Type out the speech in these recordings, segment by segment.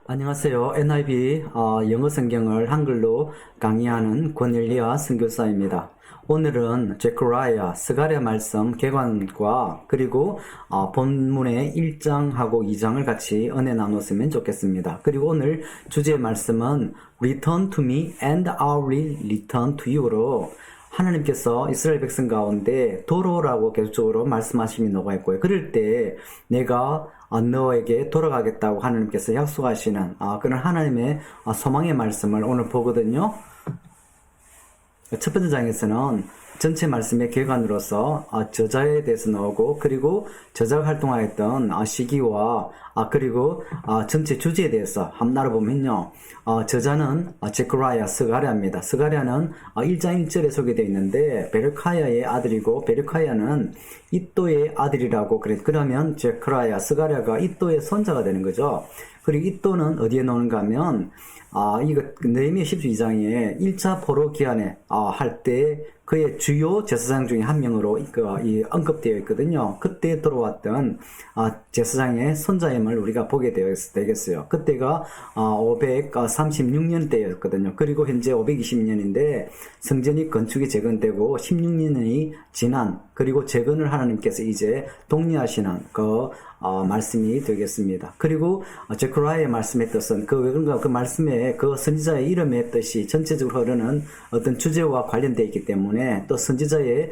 안녕하세요. NIV 영어 성경을 한글로 강의하는 권일리아 선교사입니다. 오늘은 제크라야, 스가랴 말씀 개관과 그리고 본문의 1장하고 2장을 같이 은혜 나눴으면 좋겠습니다. 그리고 오늘 주제의 말씀은 Return to me and I will return to you로 하나님께서 이스라엘 백성 가운데 도로라고 계속적으로 말씀하심이 녹아 있고요. 그럴 때 내가 너에게 돌아가겠다고 하나님께서 약속하시는 그런 하나님의 소망의 말씀을 오늘 보거든요. 첫 번째 장에서는 전체 말씀의 결과로서 저자에 대해서 나오고, 그리고 저자가 활동하였던 시기와 그리고 전체 주제에 대해서 한번 알아보면요. 저자는 제크라야, 스가랴입니다. 스가랴는 1장 1절에 소개되어 있는데 베르카야의 아들이고, 베르카야는 이또의 아들이라고 그러면 제크라야, 스가랴가 이또의 손자가 되는 거죠. 그리고 이또는 어디에 나오는가 하면 이거 느헤미야 12장에 1차 포로 기한에 할 때 그의 주요 제사장 중에 한 명으로 언급되어 있거든요. 그때 들어왔던 제사장의 손자임을 우리가 보게 되겠어요. 그때가 536년 때였거든요. 그리고 현재 520년인데 성전이 건축이 재건되고 16년이 지난, 그리고 재건을 하나님께서 이제 독려하시는 말씀이 되겠습니다. 그리고 제크라야의 말씀의 뜻은 그 말씀에 그 선지자의 이름의 뜻이 전체적으로 흐르는 어떤 주제와 관련되어 있기 때문에 또 선지자의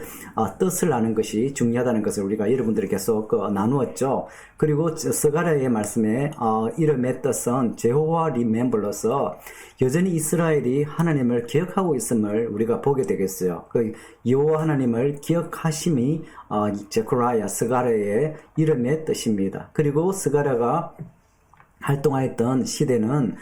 뜻을 아는 것이 중요하다는 것을 우리가 여러분들이 계속 나누었죠. 그리고 스가랴의 말씀에 이름의 뜻은 제호와 리멤버로서 여전히 이스라엘이 하나님을 기억하고 있음을 우리가 보게 되겠어요. 그 여호와 하나님을 기억하심이 제크라야, 스가랴의 이름의 뜻입니다. 그리고 스가랴가 활동하였던 시대는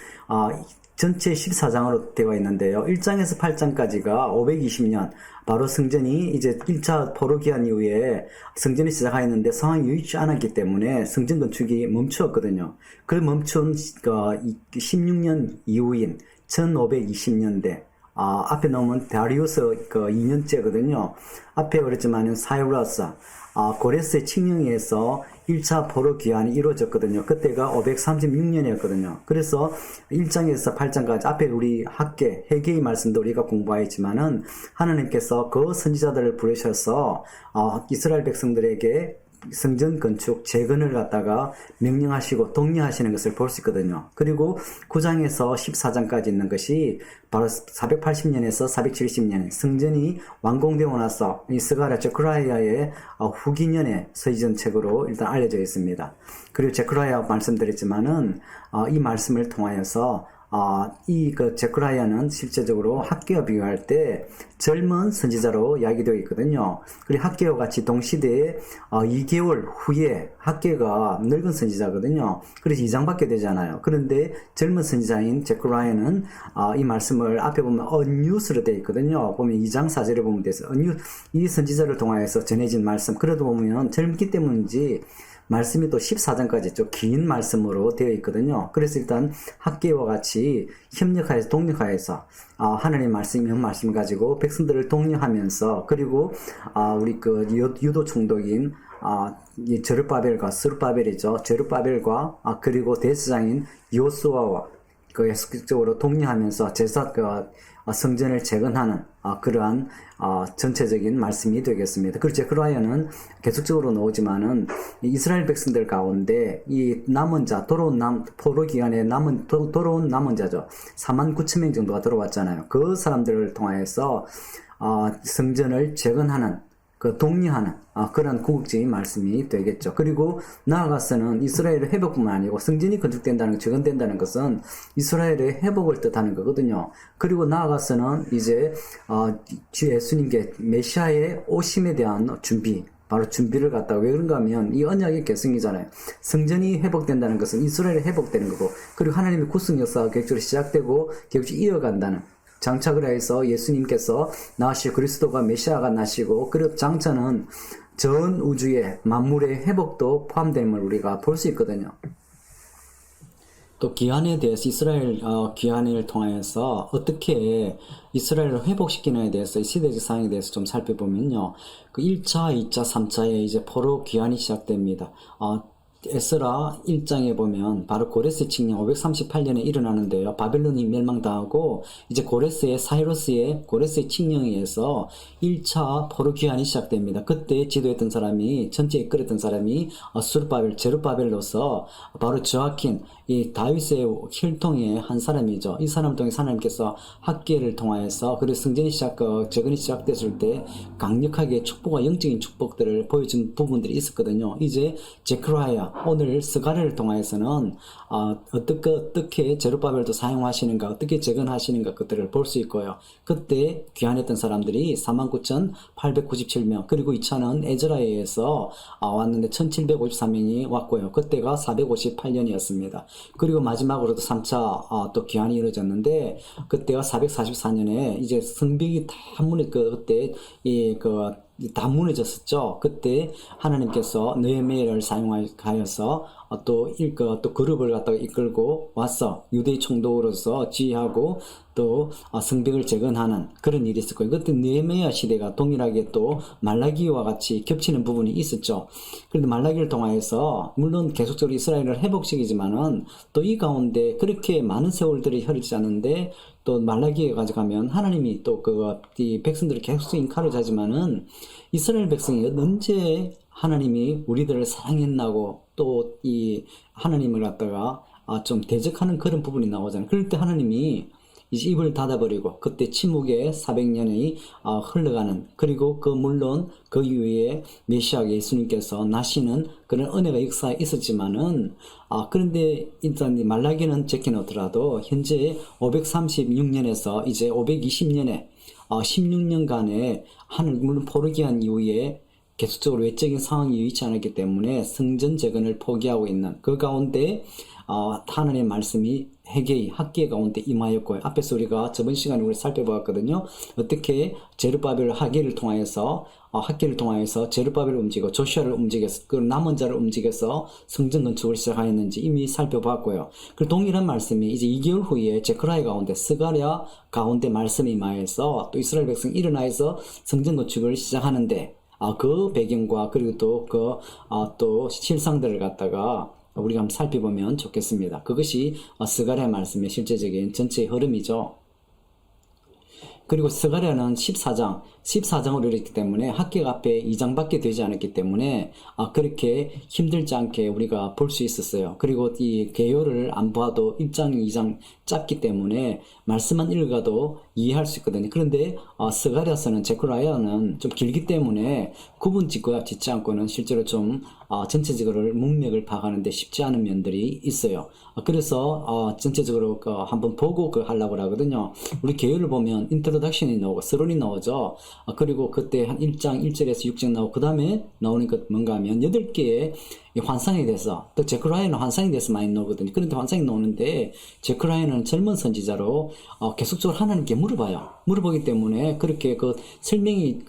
전체 14장으로 되어 있는데요. 1장에서 8장까지가 520년, 바로 성전이 이제 1차 포로 기한 이후에 성전이 시작하였는데 상황이 유의치 않았기 때문에 성전 건축이 멈추었거든요. 그 멈춘 16년 이후인 1520년대, 앞에 나오면 다리우스 2년째거든요. 앞에 그랬지만은 사이러스, 고레스의 칙령에 의해서 1차 포로 귀환이 이루어졌거든요. 그때가 536년이었거든요. 그래서 1장에서 8장까지 앞에 우리 회개의 말씀도 우리가 공부하였지만은 하나님께서 그 선지자들을 부르셔서 이스라엘 백성들에게 성전 건축 재건을 갖다가 명령하시고 독려하시는 것을 볼 수 있거든요. 그리고 9장에서 14장까지 있는 것이 바로 480년에서 470년 성전이 완공되고 나서 이 스가랴 제크라야의 후기년의 서기전 책으로 일단 알려져 있습니다. 그리고 제크라야 말씀드렸지만은 이 말씀을 통하여서 제크라야는 실제적으로 학개와 비교할 때 젊은 선지자로 이야기되어 있거든요. 그리고 학개와 같이 동시대에 2개월 후에 학개가 늙은 선지자거든요. 그래서 2장밖에 되잖아요. 그런데 젊은 선지자인 제크라야는 이 말씀을 앞에 보면 언뉴스로 되어 있거든요. 보면 2장 4절에 보면 돼서 이 선지자를 통하여서 전해진 말씀, 그래도 보면 젊기 때문인지 말씀이 또 14장까지 좀 긴 말씀으로 되어 있거든요. 그래서 일단 학계와 같이 협력하여서 독력하여서 하나님 말씀을 가지고 백성들을 독려하면서, 그리고 우리 유도 총독인 저룹바벨과 스룹바벨이죠. 저룹바벨과 그리고 대제사장인 요수아와 계속적으로 독려하면서 성전을 재건하는 그러한 전체적인 말씀이 되겠습니다. 그리고 제크라야는 계속적으로 나오지만은 이스라엘 백성들 가운데 이 남은 자, 포로 기간에 돌아온 남은 자죠. 49,000명 정도가 들어왔잖아요. 그 사람들을 통하여서 성전을 재건하는, 독려하는 그런 궁극적인 말씀이 되겠죠. 그리고 나아가서는 이스라엘의 회복뿐만 아니고 성전이 건축된다는, 재건된다는 것은 이스라엘의 회복을 뜻하는 거거든요. 그리고 나아가서는 이제 주 예수님께 메시아의 오심에 대한 준비, 바로 준비를 갖다가, 왜 그런가 하면 이 언약의 계승이잖아요. 성전이 회복된다는 것은 이스라엘이 회복되는 거고, 그리고 하나님의 구속 역사가 계획적으로 시작되고 계획적으로 이어간다는, 장착을 해서 예수님께서 나시고 그리스도가 메시아가 나시고, 그리고 장차는 전 우주의 만물의 회복도 포함됨을 우리가 볼 수 있거든요. 또 기한에 대해서 이스라엘 기한을 통하여서 어떻게 이스라엘을 회복시키는에 대해서 시대적 상황에 대해서 좀 살펴보면요. 그 1차, 2차, 3차에 이제 포로 기한이 시작됩니다. 에스라 1장에 보면 바로 고레스 칙령 538년에 일어나는데요. 바벨론이 멸망당하고 이제 고레스의 칙령에 의해서 1차 포로 귀환이 시작됩니다. 그때 지도했던 사람이 전체 이끌었던 사람이 제룹바벨로서 바로 저아킨 이 다윗의 혈통의 한 사람이죠. 이 사람을 통해서 하나님께서 학계를 통하여서 그리고 재건이 시작됐을 때 강력하게 축복과 영적인 축복들을 보여준 부분들이 있었거든요. 이제 제크라야 오늘 스가랴를 통하여서는 어떻게 제룹바벨도 사용하시는가, 어떻게 재건하시는가 그것들을 볼 수 있고요. 그때 귀환했던 사람들이 49,897명, 그리고 2차는 에즈라에 의해서 왔는데 1,753명이 왔고요. 그때가 458년이었습니다. 그리고 마지막으로도 3차 또 귀환이 이루어졌는데 그때가 444년에 이제 성벽이 다 그때 다 무너졌었죠. 그때 하나님께서 느헤미야를 사용하여서 또 그룹을 갖다가 이끌고 와서 유대의 총독으로서 지휘하고 또 성벽을 재건하는 그런 일이 있었고요. 그때 느헤미야 시대가 동일하게 또 말라기와 같이 겹치는 부분이 있었죠. 그런데 말라기를 통하여서 물론 계속적으로 이스라엘을 회복시키지만은 또 이 가운데 그렇게 많은 세월들이 흐르지 않는데 또 말라기에 가져가면 하나님이 또 이 백성들을 계속 인카를 하지만은 이스라엘 백성이 언제 하나님이 우리들을 사랑했나고 또 이 하나님을 갖다가 좀 대적하는 그런 부분이 나오잖아요. 그럴 때 하나님이 이제 입을 닫아버리고 그때 침묵의 400년이 흘러가는, 그리고 물론 그 이후에 메시아 예수님께서 나시는 그런 은혜가 역사에 있었지만은 그런데 일단 말라기는 적혀놓더라도 현재 536년에서 이제 520년에 16년간의 물론 포르기한 이후에 계속적으로 외적인 상황이 여의치 않았기 때문에 성전 재건을 포기하고 있는 그 가운데 하나님의 말씀이 학계 가운데 임하였고요. 앞에서 우리가 저번 시간에 우리 살펴보았거든요. 어떻게 제룹바벨 학계를 통하여서 제룹바벨을 움직이고 조슈아를 움직여서 그 남은 자를 움직여서 성전 건축을 시작하였는지 이미 살펴보았고요. 그 동일한 말씀이 이제 2개월 후에 제크라야 가운데 스가랴 가운데 말씀이 임하여서 또 이스라엘 백성이 일어나서 성전 건축을 시작하는데 그 배경과 그리고 또 실상들을 갖다가 우리가 한번 살펴보면 좋겠습니다. 그것이 스가랴 말씀의 실제적인 전체의 흐름이죠. 그리고 스가랴는 14장으로 이랬기 때문에 학계가 앞에 2장밖에 되지 않았기 때문에 그렇게 힘들지 않게 우리가 볼 수 있었어요. 그리고 이 개요를 안 봐도 1장, 2장 짧기 때문에 말씀만 읽어도 이해할 수 있거든요. 그런데 스가랴서는 제크라야는 좀 길기 때문에 구분 짓지 않고는 실제로 좀 전체적으로 문맥을 파악하는데 쉽지 않은 면들이 있어요. 그래서 전체적으로 한번 보고 하려고 하거든요. 우리 개요를 보면 인트로덕션이 나오고 서론이 나오죠. 그리고 그때 한 1장 1절에서 6장 나오고 그 다음에 나오는 것 뭔가 하면 8개의 환상에 대해서, 또 제크라야는 환상에 대해서 많이 나오거든요. 그런데 환상이 나오는데 제크라야는 젊은 선지자로 계속적으로 하나님께 물어보기 때문에 그렇게 설명이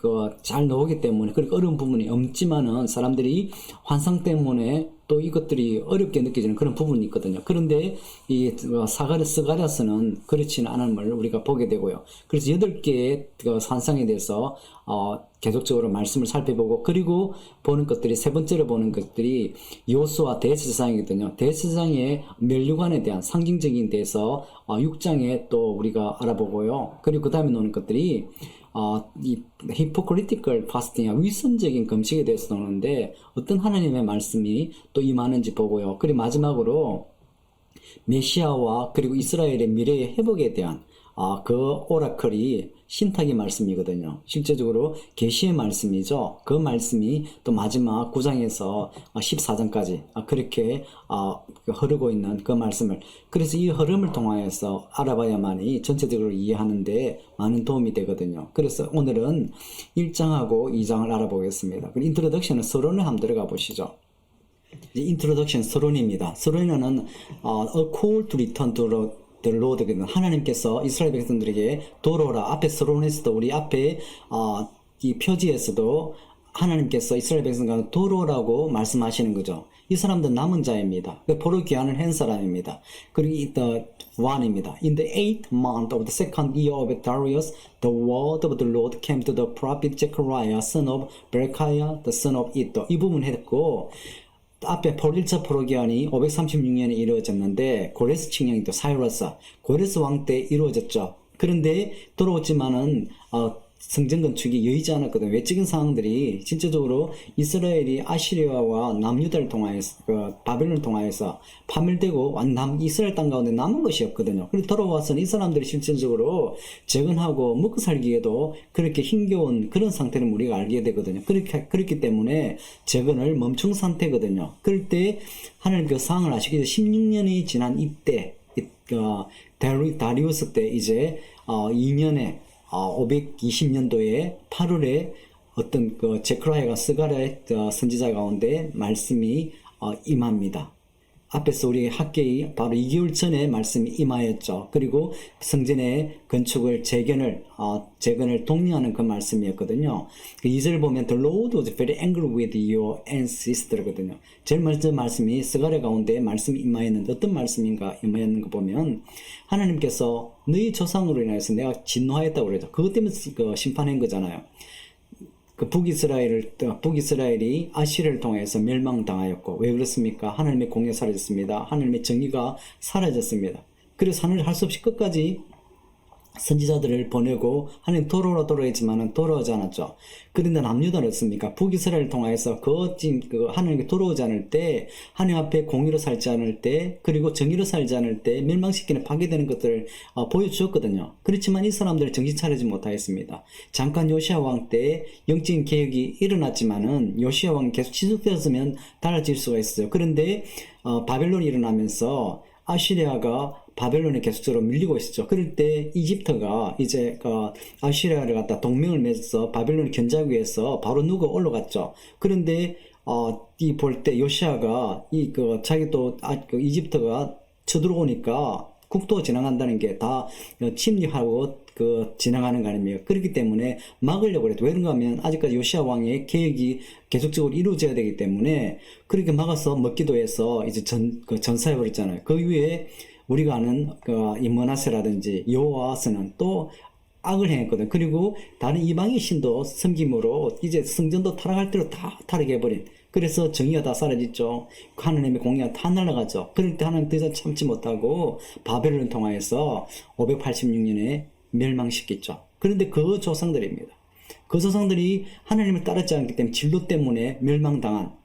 잘 나오기 때문에 그렇게 어려운 부분이 없지만은 사람들이 환상 때문에 또 이것들이 어렵게 느껴지는 그런 부분이 있거든요. 그런데 이 스가랴서는 그렇지는 않은 걸 우리가 보게 되고요. 그래서 8개의 환상에 대해서 계속적으로 말씀을 살펴보고, 그리고 보는 것들이 세 번째로 보는 것들이 요수와 대제사장이거든요. 대제사장의 면류관에 대한 상징적인 데서 6장에 또 우리가 알아보고요. 그리고 그 다음에 나오는 것들이 이 hypocritical fasting, 위선적인 금식에 대해서 나오는데 어떤 하나님의 말씀이 또 임하는지 보고요. 그리고 마지막으로 메시아와 그리고 이스라엘의 미래의 회복에 대한 그 오라클이 신탁의 말씀이거든요. 실제적으로 계시의 말씀이죠. 그 말씀이 또 마지막 9장에서 14장까지 그렇게 흐르고 있는 그 말씀을, 그래서 이 흐름을 통하여서 알아봐야만이 전체적으로 이해하는데 많은 도움이 되거든요. 그래서 오늘은 1장하고 2장을 알아보겠습니다. 인트로덕션은 서론을 한번 들어가 보시죠. 인트로덕션 서론입니다. 서론에는 A call to return to the Lord, 하나님께서 이스라엘 백성들에게 돌아오라. 앞에 서론에서도 우리 앞에 이 표지에서도 하나님께서 이스라엘 백성들에게 돌아오라고 말씀하시는 거죠. 이 사람들은 남은 자입니다. 포로 귀환을 한 사람입니다. 그리고 the one입니다. In the 8th month of the second year of Darius, the word of the Lord came to the prophet Zechariah, son of Berechiah, the son of Iddo. 이 부분 했고, 앞에 폴 1차 포로기한이 536년에 이루어졌는데 고레스 칙령이 또 사이러스, 고레스 왕 때 이루어졌죠. 그런데 돌아왔지만은 성전 건축이 여의지 않았거든요. 외적인 상황들이 진짜적으로 이스라엘이 아시리아와 남유다를 통하여서 바벨론을 통하여서 파멸되고 이스라엘 땅 가운데 남은 것이 없거든요. 그리고 돌아와서는 이 사람들이 실질적으로 재건하고 먹고 살기에도 그렇게 힘겨운 그런 상태를 우리가 알게 되거든요. 그렇기 때문에 재건을 멈춘 상태거든요. 그럴 때 하나님 그 상황을 아시겠죠. 16년이 지난 이때 다리우스 때 이제 2년에 520년도에 8월에 어떤 제크라야가 스가랴의 선지자 가운데 말씀이 임합니다. 앞에서 우리 학계의 바로 2개월 전에 말씀이 임하였죠. 그리고 성전의 건축을 재건을 독려하는 그 말씀이었거든요. 그 2절 보면 The Lord was very angry with your ancestor거든요. 제일 먼저 말씀이 스가랴 가운데 말씀이 임하였는데 어떤 말씀인가 임하였는 거 보면 하나님께서 너희 조상으로 인해서 내가 진노하였다고 그러죠. 그것 때문에 심판한 거잖아요. 북이스라엘이 아시리를 통해서 멸망당하였고, 왜 그렇습니까? 하나님의 공의가 사라졌습니다. 하나님의 정의가 사라졌습니다. 그래서 하나님 할 수 없이 끝까지 선지자들을 보내고 하나님 돌아오지만은 돌아오지 않았죠. 그런데 남유다는 어떻습니까? 북이스라엘을 통해서 하나님께 돌아오지 않을 때, 하나님 앞에 공의로 살지 않을 때, 그리고 정의로 살지 않을 때 멸망시키는 파괴되는 것들을 보여주었거든요. 그렇지만 이 사람들을 정신 차리지 못하였습니다. 잠깐 요시아 왕 때 영적인 개혁이 일어났지만은 요시아 왕이 계속 지속되었으면 달라질 수가 있어요. 그런데 바벨론이 일어나면서 아시리아가 바벨론에 계속적으로 밀리고 있었죠. 그럴 때 이집트가 이제 아시리아를 갖다 동맹을 맺어서 바벨론을 견제하기 위해서 바로 누가 올라갔죠. 그런데 볼 때 요시아가 자기 또 이집트가 쳐들어오니까 국토 지나간다는 게 다 침략하고 지나가는 거 아닙니까? 그렇기 때문에 막으려고 그랬죠. 왜 그런가 하면 아직까지 요시아 왕의 계획이 계속적으로 이루어져야 되기 때문에 그렇게 막아서 먹기도 해서 이제 전사해버렸잖아요. 그 이후에 우리가 아는 이 머나세라든지 여호와스는 또 악을 행했거든. 그리고 다른 이방인 신도 섬김으로 이제 성전도 타락할 대로 다 타락해버린. 그래서 정의가 다 사라졌죠. 하나님의 공의가 다 날아가죠. 그럴 때 하나님 더 이상 참지 못하고 바벨론을 통하여서 586년에 멸망시켰죠. 그런데 그 조상들입니다. 그 조상들이 하나님을 따르지 않기 때문에 진로 때문에 멸망당한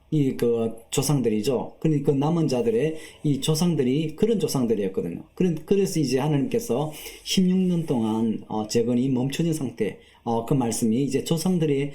조상들이죠. 그러니까 남은 자들의 이 조상들이 그런 조상들이었거든요. 그래서 이제 하나님께서 16년 동안 재건이 멈춰진 상태, 그 말씀이 이제 조상들이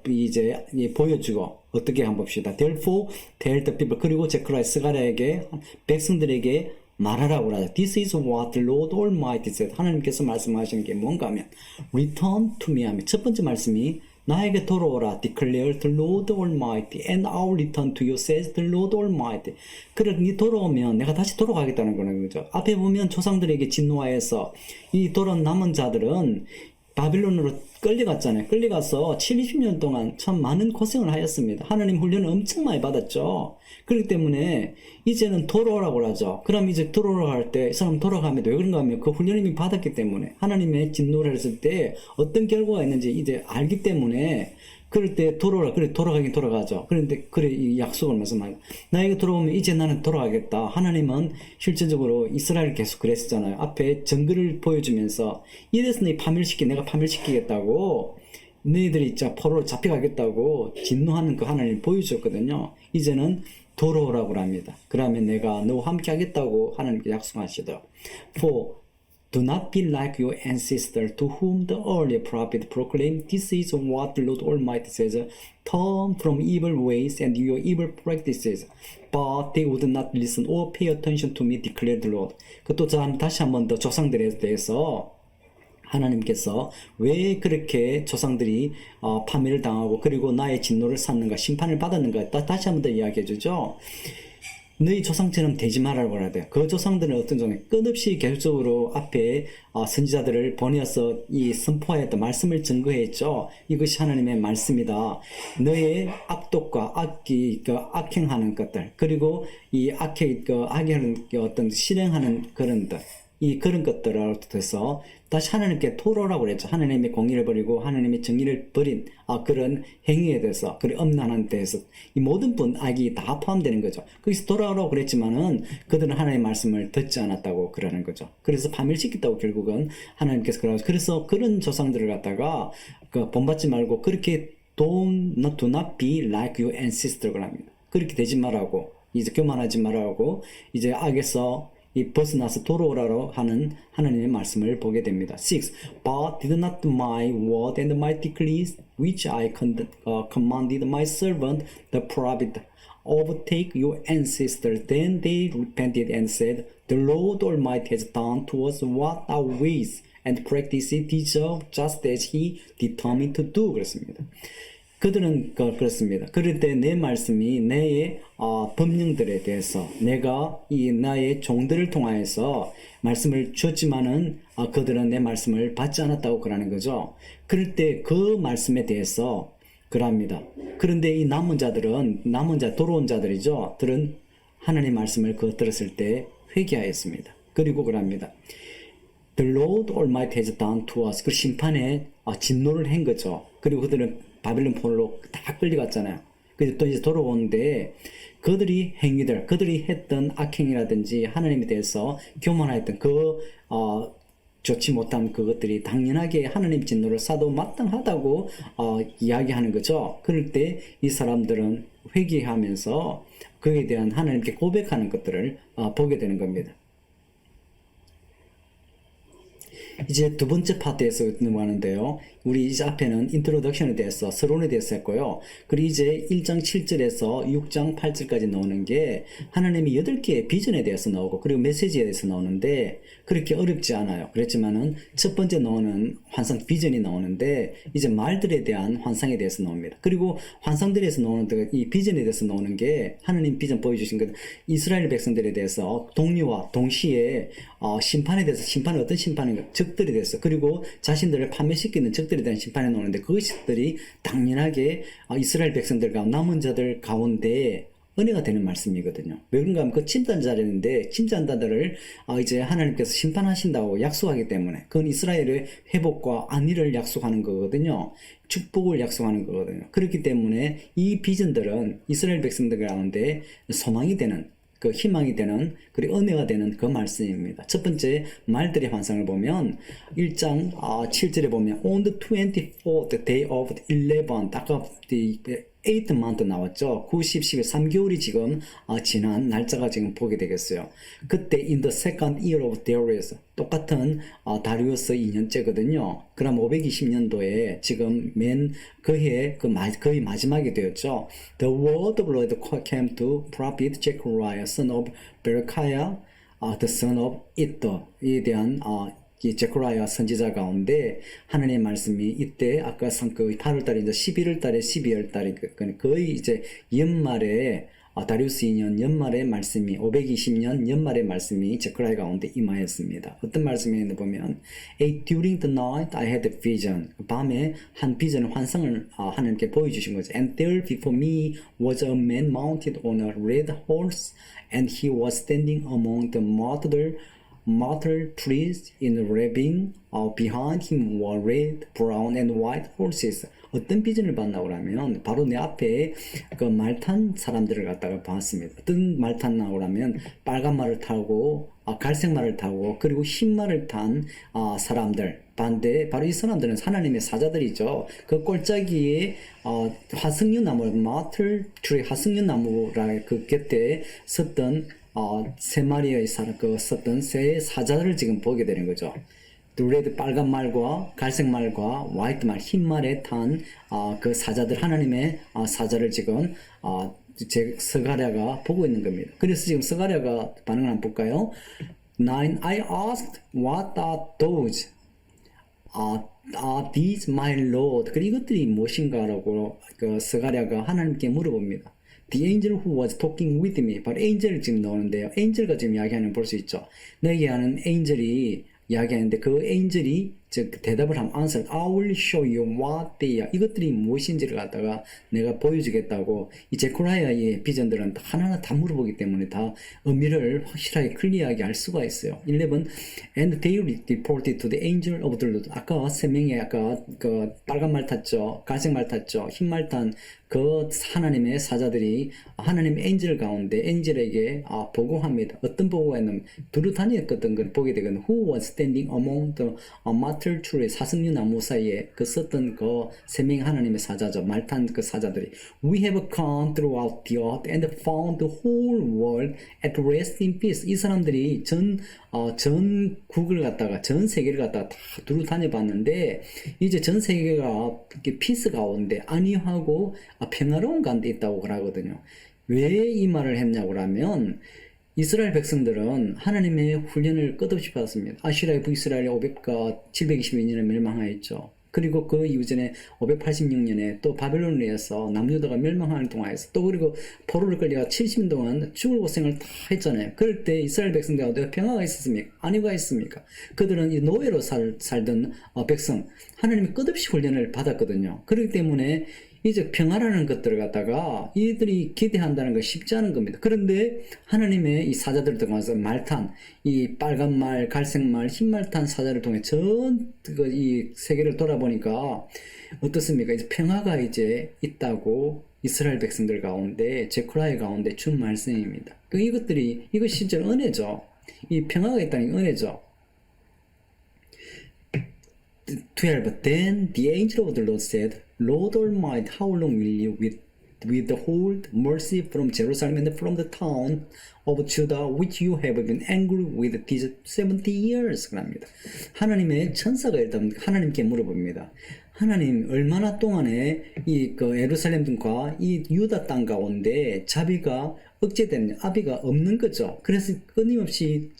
이제 보여주고 어떻게 한번 봅시다. Therefore tell the people, 그리고 제크라야 스가랴에게 백성들에게 말하라고 하죠. This is what the Lord Almighty said. 하나님께서 말씀하시는 게 뭔가 하면 Return to me 하면 첫 번째 말씀이 나에게 돌아오라. Declare the Lord Almighty and I will return to you, says the Lord Almighty. 그래, 니 돌아오면 내가 다시 돌아가겠다는 거는 거죠. 앞에 보면 조상들에게 진노하여서 이 돌아온 남은 자들은 바빌론으로 끌려갔잖아요. 끌려가서 70년 동안 참 많은 고생을 하였습니다. 하나님 훈련을 엄청 많이 받았죠. 그렇기 때문에 이제는 돌아오라고 하죠. 그럼 이제 돌아오라고 할 때 이 사람 돌아가면 왜 그런가 하면 그 훈련을 이미 받았기 때문에 하나님의 진노를 했을 때 어떤 결과가 있는지 이제 알기 때문에 그럴 때 돌아오라. 그래, 돌아가긴 돌아가죠. 그런데, 그래, 이 약속을 말씀하죠. 나에게 돌아오면 이제 나는 돌아가겠다. 하나님은 실제적으로 이스라엘 계속 그랬었잖아요. 앞에 정글을 보여주면서 이래서 내가 파멸시키겠다고 너희들이 진짜 포로로 잡혀가겠다고 진노하는 그 하나님을 보여줬거든요. 이제는 돌아오라고 합니다. 그러면 내가 너와 함께 하겠다고 하나님께 약속하시더라고요. For do not be like your ancestors to whom the earlier prophet proclaimed, This is what the Lord Almighty says, Turn from evil ways and your evil practices. But they would not listen or pay attention to me, declared the Lord. 또 다시 한 번 더 조상들에 대해서 하나님께서 왜 그렇게 조상들이 파멸을 당하고 그리고 나의 진노를 샀는가, 심판을 받았는가, 다시 한 번 더 이야기해 주죠. 너희 조상처럼 되지 말라고 하야 돼요. 그 조상들은 어떤 종류, 끝없이 계속적으로 앞에 선지자들을 보내어서 이 선포하였던 말씀을 증거했죠. 이것이 하나님의 말씀이다. 너의 악독과 악행하는 것들, 그리고 이 악행하는 어떤 실행하는 그런 것, 이 그런 것들을 통해서 다시 하나님께 토로라고 그랬죠. 하나님의 공의를 버리고 하나님의 정의를 버린 그런 행위에 대해서, 그리고 엄난한 데에서 이 모든 악이 다 포함되는 거죠. 거기서 돌아오라고 그랬지만은 그들은 하나님의 말씀을 듣지 않았다고 그러는 거죠. 그래서 파멸시켰다고 결국은 하나님께서 그러고, 그래서 그런 조상들을 갖다가 본받지 말고 그렇게 do not be like your ancestor라고 합니다. 그렇게 되지 말라고, 이제 교만하지 말라고, 이제 악에서 이 벗어나서 돌아오라고 하는 하나님의 말씀을 보게 됩니다. 6. But did not my word and my decrees, which I commanded my servant the prophet, overtake your ancestors? Then they repented and said, The Lord Almighty has done to us what our ways and practices deserve, just as He determined to do. 그렇습니다. 그들은 그렇습니다. 그럴 때 내 말씀이 내의 법령들에 대해서 내가 이 나의 종들을 통하여서 말씀을 주었지만은 그들은 내 말씀을 받지 않았다고 그러는 거죠. 그럴 때 그 말씀에 대해서 그럽니다. 그런데 이 남은 돌아온 자들이죠. 들은 하나님 말씀을 들었을 때 회개하였습니다. 그리고 그럽니다. The Lord Almighty has done to us. 그 심판에 진노를 한 거죠. 그리고 그들은 바빌론 포로로 다 끌려갔잖아요. 그래서 또 이제 돌아오는데 그들이 했던 악행이라든지 하나님에 대해서 교만했던 좋지 못한 그것들이 당연하게 하나님 진노를 사도 마땅하다고 이야기하는 거죠. 그럴 때 이 사람들은 회개하면서 그에 대한 하나님께 고백하는 것들을 보게 되는 겁니다. 이제 두 번째 파트에서 넘어가는데요. 우리 이제 앞에는 인트로덕션에 대해서, 서론에 대해서 했고요. 그리고 이제 1장 7절에서 6장 8절까지 나오는 게 하나님의 8개의 비전에 대해서 나오고, 그리고 메시지에 대해서 나오는데 그렇게 어렵지 않아요. 그렇지만은 첫 번째 나오는 환상 비전이 나오는데 이제 말들에 대한 환상에 대해서 나옵니다. 그리고 환상들에서 나오는 이 비전에 대해서 나오는 게 하나님 비전 보여주신 것, 이스라엘 백성들에 대해서 동료와 동시에 심판에 대해서, 심판은 어떤 심판인가, 적들에 대해서, 그리고 자신들을 파멸시키는 적들에 대한 심판에 나오는데 그것들이 당연하게 이스라엘 백성들과 남은 자들 가운데 은혜가 되는 말씀이거든요. 왜 그런가 하면 그 침단자들인데 침단자들을 이제 하나님께서 심판하신다고 약속하기 때문에 그건 이스라엘의 회복과 안위를 약속하는 거거든요. 축복을 약속하는 거거든요. 그렇기 때문에 이 비전들은 이스라엘 백성들 가운데 소망이 되는, 그 희망이 되는, 그리고 은혜가 되는 그 말씀입니다. 첫 번째 말들의 환상을 보면 1장 7절에 보면 On the 24th day of 11, 아까 8th month 나왔죠. 9, 10, 11, 3개월이 지금 지난 날짜가 지금 보게 되겠어요. 그때 in the second year of Darius, 똑같은 다리우스 2년째거든요. 그럼 520년도에 지금 그해 거의 마지막이 되었죠. The word of the Lord came to prophet Zechariah, son of Berechiah, the son of Iddo에 대한 이 제크라야 선지자 가운데 하나님의 말씀이 이때 아까 그 8월달에 이제 11월달에 12월달에 거의 이제 연말에 다리우스 2년 연말의 말씀이 520년 연말의 말씀이 제크라야 가운데 임하였습니다. 어떤 말씀이었나 보면 during the night I had a vision. 밤에 한 비전 환상을 하나님께 보여주신 거죠. And there before me was a man mounted on a red horse, and he was standing among the myrtle trees in wrapping. Behind him were red, brown, and white horses. 어떤 비전을 봤나고 하면 바로 내 앞에 그 말 탄 사람들을 갖다가 봤습니다. 어떤 말 탔나고 하면 빨간 말을 타고 갈색 말을 타고 그리고 흰 말을 탄 사람들 반대, 바로 이 사람들은 하나님의 사자들이죠. 그 꼴짜기에 화석류 나무, 마틀 트리 화석류 나무라 그 곁에 섰던 세 마리의 썼던 새 사자들을 지금 보게 되는 거죠. 레드 빨간 말과 갈색 말과 화이트 말, 흰 말에 탄 그 사자들, 하나님의 사자를 지금 스가랴가 보고 있는 겁니다. 그래서 지금 스가랴가 반응을 한번 볼까요? 9. I asked, what are those? Are these my Lord? 그리고 이것들이 무엇인가라고 스가랴가 하나님께 물어봅니다. The angel who was talking with me. 바로 엔젤을 지금 나오는데요. 엔젤과 지금 이야기하는 볼 수 있죠. 내게 하는 엔젤이 이야기하는데 그 엔젤이 대답을 하면 answer, I will show you what they are. 이것들이 무엇인지를 갖다가 내가 보여주겠다고 이 제코라야의 비전들은 하나하나 다 물어보기 때문에 다 의미를 확실하게 클리어하게 알 수가 있어요. 11. And they reported to the angel of the Lord. 아까 세 명의 아까 그 빨간 말 탔죠, 갈색 말 탔죠, 흰 말 탄 그 하나님의 사자들이 하나님의 엔젤 가운데 엔젤에게 보고합니다. 어떤 보고가 있냐면 두루 다녔던 걸 보게 되거든요. Who was standing among the myrtle tree, 사슴류 나무 사이에 그 썼던 그 세 명의 하나님의 사자죠. 말탄 그 사자들이 We have gone throughout the earth and found the whole world at rest in peace. 이 사람들이 전국을 갖다가 전 세계를 갖다가 다 두루 다녀봤는데 이제 전 세계가 피스 가운데 안위하고 평화로운 가운데 있다고 그러거든요. 왜 이 말을 했냐고 하면 이스라엘 백성들은 하나님의 훈련을 끝없이 받았습니다. 아시리아의 북이스라엘의 722년에 멸망하였죠. 그리고 그 이후전에 586년에 또 바벨론에 의해서 남유다가 멸망하는 동안에서 또 그리고 포로를 끌려가 70년 동안 죽을 고생을 다 했잖아요. 그럴 때 이스라엘 백성들 가운데 평화가 있었습니까? 아니가 있습니까? 그들은 이 노예로 살던 백성, 하나님이 끝없이 훈련을 받았거든요. 그렇기 때문에 이제 평화라는 것들을 갖다가 이들이 기대한다는 건 쉽지 않은 겁니다. 그런데 하나님의 이 사자들을 통해서 말탄, 이 빨간 말, 갈색 말, 흰 말 탄 사자를 통해 이 세계를 돌아보니까 어떻습니까? 이제 평화가 이제 있다고 이스라엘 백성들 가운데, 제코라의 가운데 준 말씀입니다. 이것 실제로 은혜죠. 이 평화가 있다는 게 은혜죠. 12. Then the angel of the Lord said, Lord Almighty, how long will you withhold mercy from Jerusalem and from the town of Judah, which you have been angry with these 70 years? 그럽니다. 하나님의 천사가 일단 하나님께 물어봅니다. 하나님, 얼마나 동안에 예루살렘 등과 이 유다 땅 가운데 자비가 억제되는 아비가 없는 거죠. 그래서 끊임없이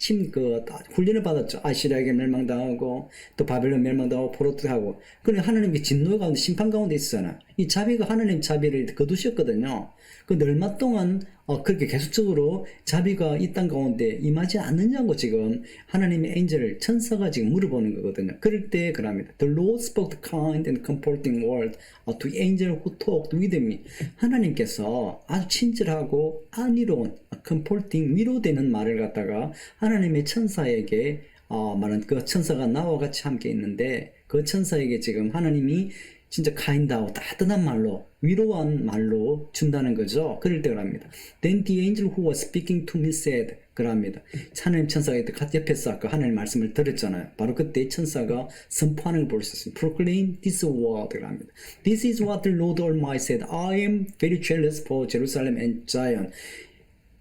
훈련을 받았죠. 아시리아에게 멸망당하고 또 바벨론 멸망당하고 포로도 하고. 그런데 하나님께 진노 가운데 심판 가운데 있었잖아요. 이 자비가 하나님 자비를 거두셨거든요. 그 얼마 동안 그렇게 계속적으로 자비가 이 땅 가운데 임하지 않느냐고 지금 하나님의 엔젤을 천사가 지금 물어보는 거거든요. 그럴 때 그럽니다. The Lord spoke kind and comforting word to angel who talked with me. 하나님께서 아주 친절하고 안위로운 comforting 위로되는 말을 갖다가 하나님의 천사에게 말한 그 천사가 나와 같이 함께 있는데 그 천사에게 지금 하나님이 진짜 카인드하고 따뜻한 말로 위로한 말로 준다는 거죠. 그럴 때 그럽니다. Then the angel who was speaking to me said, 그럽니다. 하나님 천사가 옆에서 아까 하나님 말씀을 들었잖아요. 바로 그때 천사가 선포하는 걸 볼 수 있습니다. Proclaim this word, 그럽니다. This is what the Lord Almighty said. I am very jealous for Jerusalem and Zion.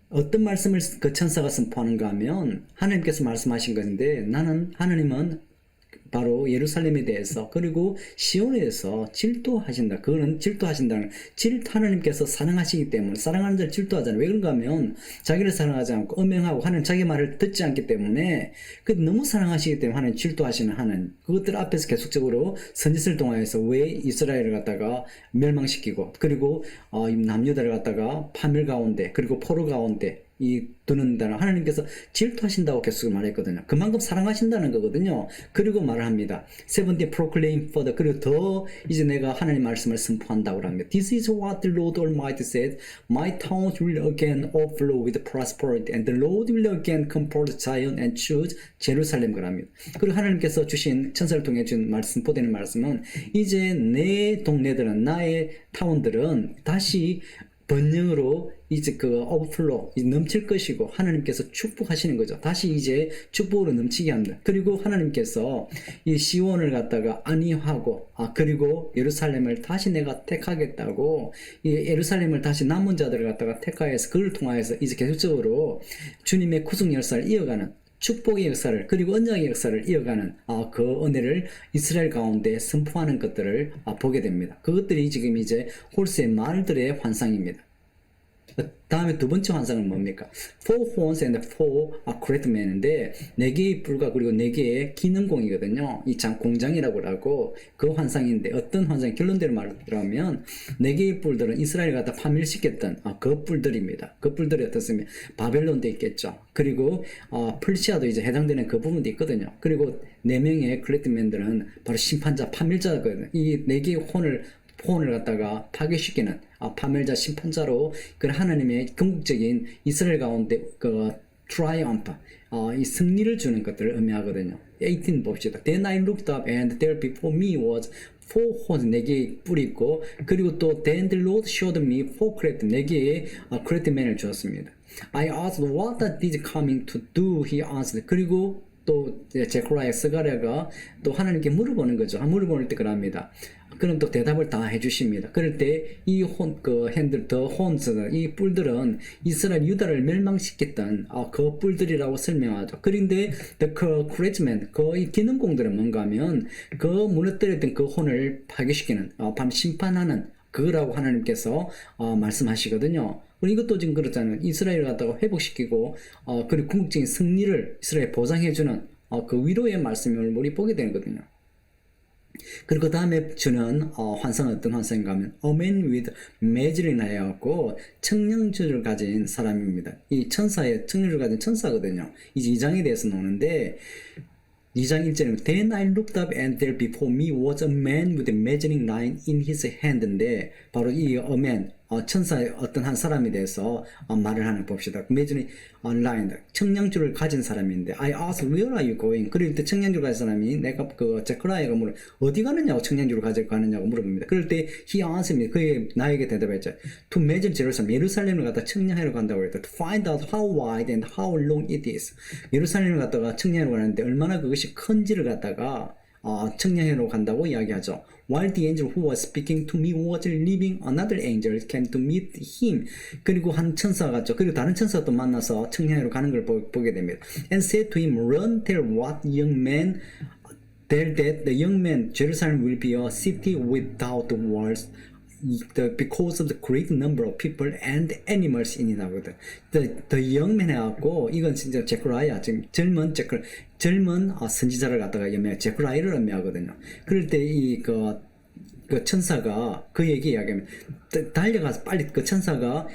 어떤 말씀을 그 천사가 선포하는가 하면 하나님께서 말씀하신 건데 하나님은 바로 예루살렘에 대해서 그리고 시온에 대해서 질투하신다. 그거는 질투하신다는 하나님께서 사랑하시기 때문에 사랑하는 자를 질투하잖아요. 왜 그런가 하면 자기를 사랑하지 않고 음행하고 하나님 자기 말을 듣지 않기 때문에 너무 사랑하시기 때문에 하나님 질투하시는 하나님. 그것들 앞에서 계속적으로 선지서를 통하여서 왜 이스라엘을 갖다가 멸망시키고 그리고 남유다를 갖다가 파멸 가운데 그리고 포로 가운데 두는다는 하나님께서 질투하신다고 계속 말했거든요. 그만큼 사랑하신다는 거거든요. 그리고 말을 합니다. 70 proclaim further. 그리고 더 이제 내가 하나님 말씀을 선포한다고 합니다. This is what the Lord Almighty said. My towns will again overflow with prosperity and the Lord will again comfort Zion and choose Jerusalem. 그럽니다. 그리고 하나님께서 주신 천사를 통해 준 말씀, 보되는 말씀은 이제 내 동네들은 나의 타운들은 다시 번영으로 이제 오버플로 넘칠 것이고 하나님께서 축복하시는 거죠. 다시 이제 축복으로 넘치게 합니다. 그리고 하나님께서 이 시온을 갖다가 안위하고 그리고 예루살렘을 다시 내가 택하겠다고 이 예루살렘을 다시 남은 자들을 갖다가 택하여서 그를 통하여서 이제 계속적으로 주님의 구속 역사를 이어가는 축복의 역사를 그리고 언약의 역사를 이어가는 그 은혜를 이스라엘 가운데 선포하는 것들을 보게 됩니다. 그것들이 지금 이제 홀세 말들의 환상입니다. 다음에 두 번째 환상은 뭡니까? Four horns and four great men인데 네 개의 뿔과 그리고 네 개의 기능공이거든요. 이 공장이라고 하고 그 환상인데 어떤 환상 결론대로 말하면 네 개의 뿔들은 이스라엘 갖다 파멸시켰던 그 뿔들입니다. 그 뿔들이 어떻습니까? 바벨론도 있겠죠. 그리고 플시아도 이제 해당되는 그 부분도 있거든요. 그리고 네 명의 그레이트맨들은 바로 심판자, 파멸자거든요. 이 네 개의 혼을 갖다가 파괴시키는 파멸자 심판자로 그 하나님의 궁극적인 이스라엘 가운데 그 트라이엄프 이 승리를 주는 것들을 의미하거든요. 18 봅시다. Then I looked up and there before me was four horns, 네 개의 뿔이 있고 그리고 또 Then the Lord showed me four craft, 네 개의 크레이트맨을 주었습니다. I asked what are these coming to do? He answered. 그리고 또 제크라야 스가랴가 또 하나님께 물어보는 거죠. 물어볼 때 그럽니다. 그럼 또 대답을 다 해주십니다. 그럴 때 이 핸들, 더 혼스, 이 뿔들은 이스라엘 유다를 멸망시켰던 그 뿔들이라고 설명하죠. 그런데 그 크레즈맨, 이 기능공들은 뭔가 하면 그 무너뜨렸던 그 혼을 파괴시키는, 심판하는 그거라고 하나님께서 말씀하시거든요. 이것도 지금 그렇잖아요. 이스라엘을 갖다가 회복시키고 그리고 궁극적인 승리를 이스라엘에 보장해주는 그 위로의 말씀을 우리 보게 되거든요. 그리고 다음에 주는 환상은 어떤 환상인가 하면 A man with measuring 해갖고 청량줄을 가진 사람입니다. 이 천사의 청량줄을 가진 천사거든요. 이제 2장에 대해서 나오는데 2장 1절에 Then I looked up and there before me was a man with a measuring line in his hand인데 바로 이 a man 천사의 어떤 한 사람에 대해서 말을 하는 봅시다. measuring line 청량줄을 가진 사람인데 I asked where are you going? 그럴 때 청량줄을 가진 사람이 내가 제크라야가 물어 어디 가느냐고 청량줄을 가지고 가느냐고 물어봅니다. 그럴 때 he answered me 그의 나에게 대답했죠. To measure Jerusalem 예루살렘을 갖다 청량하러 간다고 했다. To find out how wide and how long it is. 예루살렘을 갖다가 청량하러 가는데 얼마나 그것이 큰지를 갖다가 청량하러 간다고 이야기하죠. While the angel who was speaking to me was leaving, another angel came to meet him. 그리고 한 천사가 갔죠. 그리고 다른 천사가 또 만나서 청량하러 가는 걸 보게 됩니다. And said to him, Run, tell what young man, tell that the young man, Jerusalem will be a city without walls. Because of the great number of people and animals in it 하거든. The young man 해갖고 이건 진짜 제크라야 지금 젊은 선지자를 갖다가 의미해 제크라야를 의미하거든요. 그럴 때 그 천사가 그에게 이야기하면 달려가서 빨리 그 천사가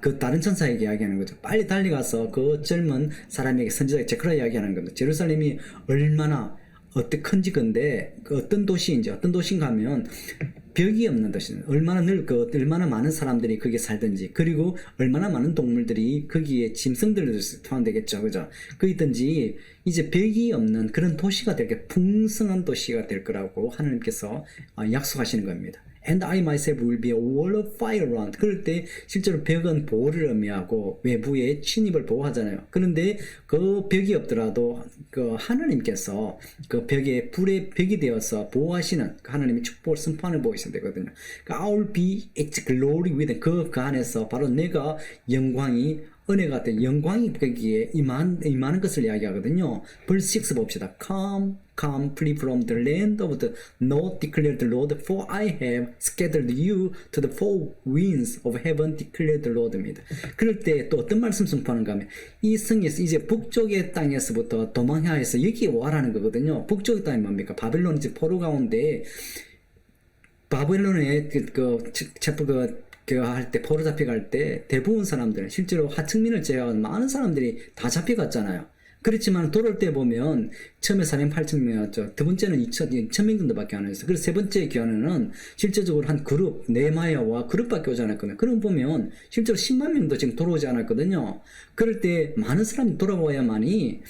그 다른 천사에게 이야기하는 거죠. 빨리 달려가서 그 젊은 사람에게 선지자 제크라야 이야기하는 겁니다. 제루살렘이 얼마나 큰지 건데 어떤 도시인가 하면 벽이 없는 도시는 얼마나 얼마나 많은 사람들이 거기에 살든지 그리고 얼마나 많은 동물들이 거기에 짐승들을 포함되겠죠. 그죠? 그있든지 이제 벽이 없는 그런 도시가 되게 풍성한 도시가 될 거라고 하나님께서 약속하시는 겁니다. And I myself will be a wall of fire around. 그럴 때 실제로 벽은 보호를 의미하고 외부의 침입을 보호하잖아요. 그런데 그 벽이 없더라도 그 하나님께서 그 불의 벽이 되어서 보호하시는 그 하나님의 축복을 선포하는 보이시면 되거든요. 그러니까 I will be its glory with 그 안에서 바로 내가 영광이 은혜가 같은 영광이 거기에 임하는 것을 이야기하거든요. verse 6 봅시다. Come, flee from the land of the north, declared the Lord, for I have scattered you to the four winds of heaven, declared the Lord입니다. 그럴 때 또 어떤 말씀 선포하는가 하면 이 성에서 이제 북쪽의 땅에서부터 도망하여서 여기 와라는 거거든요. 북쪽의 땅이 뭡니까? 바벨론 즉 포로 가운데 바벨론의 할 때, 포로 잡혀갈 때, 대부분 사람들은, 실제로 하층민을 제외한 많은 사람들이 다 잡혀갔잖아요. 그렇지만, 돌아올 때 보면, 처음에 48,000명이었죠. 두 번째는 2,000명 정도밖에 안 했어요. 그래서 세 번째 교환은 실제적으로 한 그룹, 네마야와 그룹밖에 오지 않았거든요. 그럼 보면, 실제로 10만 명도 지금 돌아오지 않았거든요. 그럴 때, 많은 사람이 돌아와야만이,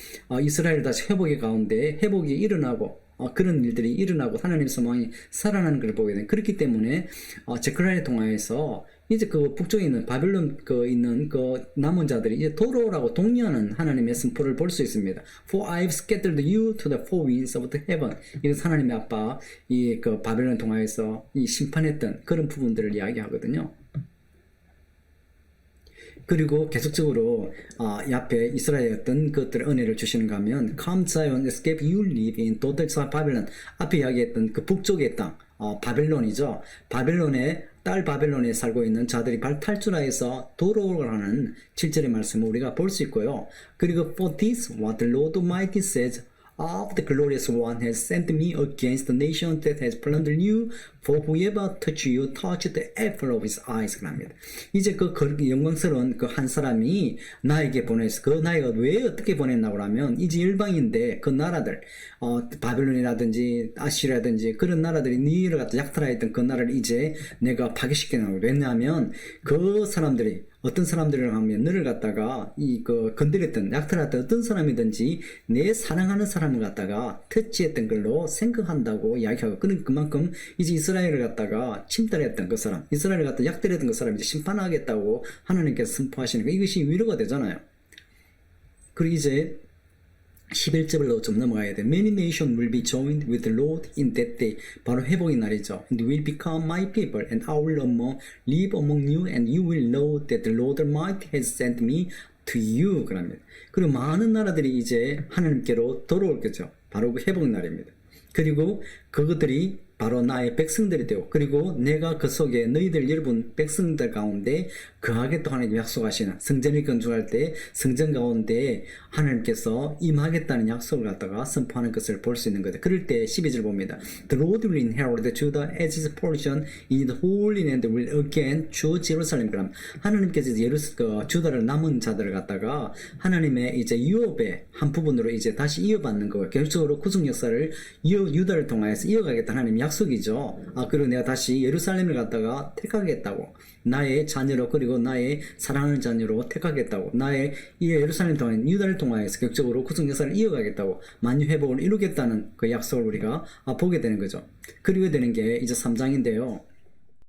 이스라엘 다시 회복의 가운데, 회복이 일어나고, 그런 일들이 일어나고 하나님의 소망이 살아나는 걸 보게 된. 그렇기 때문에 제크라야를 통하여서 이제 그 북쪽에 있는 바벨론 있는 그 남은 자들이 이제 돌아오라고 독려하는 하나님의 선포를 볼 수 있습니다. For I've scattered you to the four winds of the heaven. 이것은 하나님의 아빠 그 바벨론 통하여서 이 심판했던 그런 부분들을 이야기하거든요. 그리고 계속적으로 앞에 이스라엘의 어떤 것들의 은혜를 주시는가 하면 Come Zion, escape you live in total Babylon. 앞에 이야기했던 그 북쪽의 땅 바벨론이죠. 바벨론의 딸 바벨론에 살고 있는 자들이 탈출하여서 돌아오라는 7절의 말씀을 우리가 볼 수 있고요. 그리고 for this what the Lord Almighty says of the glorious one has sent me against the nation that has plundered you, for whoever touch you touch the apple of his eyes. 합니다. 이제 그 영광스러운 그 한 사람이 나에게 보내서 그 나이가 왜 어떻게 보냈나고 하면 이제 일방인데 그 나라들 바벨론이라든지 아시리라든지 그런 나라들이 니를 갖다 약탈하였던 그 나라를 이제 내가 파괴시키는 거예요. 왜냐하면 그 사람들이 어떤 사람들을 하면 너를 갖다가 건드렸던 약탈했던 어떤 사람이든지 내 사랑하는 사람을 갖다가 터치했던 걸로 생각한다고 이야기하고 그만큼 이제 이스라엘을 갖다가 침탈했던 그 사람, 이스라엘을 갖다 약탈했던 그 사람이 이제 심판하겠다고 하나님께서 선포하시는 거 이것이 위로가 되잖아요. 그리고 이제 11절로 좀 넘어가야 돼. Many nations will be joined with the Lord in that day. 바로 회복의 날이죠. And will become my people, and I will live among you, and you will know that the Lord Almighty has sent me to you. 그럽니다. 그리고 많은 나라들이 이제 하나님께로 돌아올 거죠. 바로 그 회복의 날입니다. 그리고 그것들이 바로 나의 백성들이 되고 그리고 내가 그 속에 너희들 여러분 백성들 가운데 거하겠다 하나님 약속하시는 성전을 건축할 때 성전 가운데 하나님께서 임하겠다는 약속을 갖다가 선포하는 것을 볼 수 있는 거죠. 그럴 때 12절 봅니다. The Lord will inherit Judah as his portion in the holy land will again choose Jerusalem. 그럼 하나님께서 주다를 남은 자들을 갖다가 하나님의 이제 유업의 한 부분으로 이제 다시 이어받는 거예요. 결정적으로 구속 역사를 유다를 통하여서 이어가겠다 하나님 약속이죠. 그리고 내가 다시 예루살렘을 갖다가 택하겠다고 나의 자녀로 그리고 나의 사랑하는 자녀로 택하겠다고 나의 이 예루살렘 통한 유다를 통하여서 격적으로 구속 역사를 이어가겠다고 만유 회복을 이루겠다는 그 약속을 우리가 보게 되는 거죠. 그리고 되는 게 이제 3장인데요.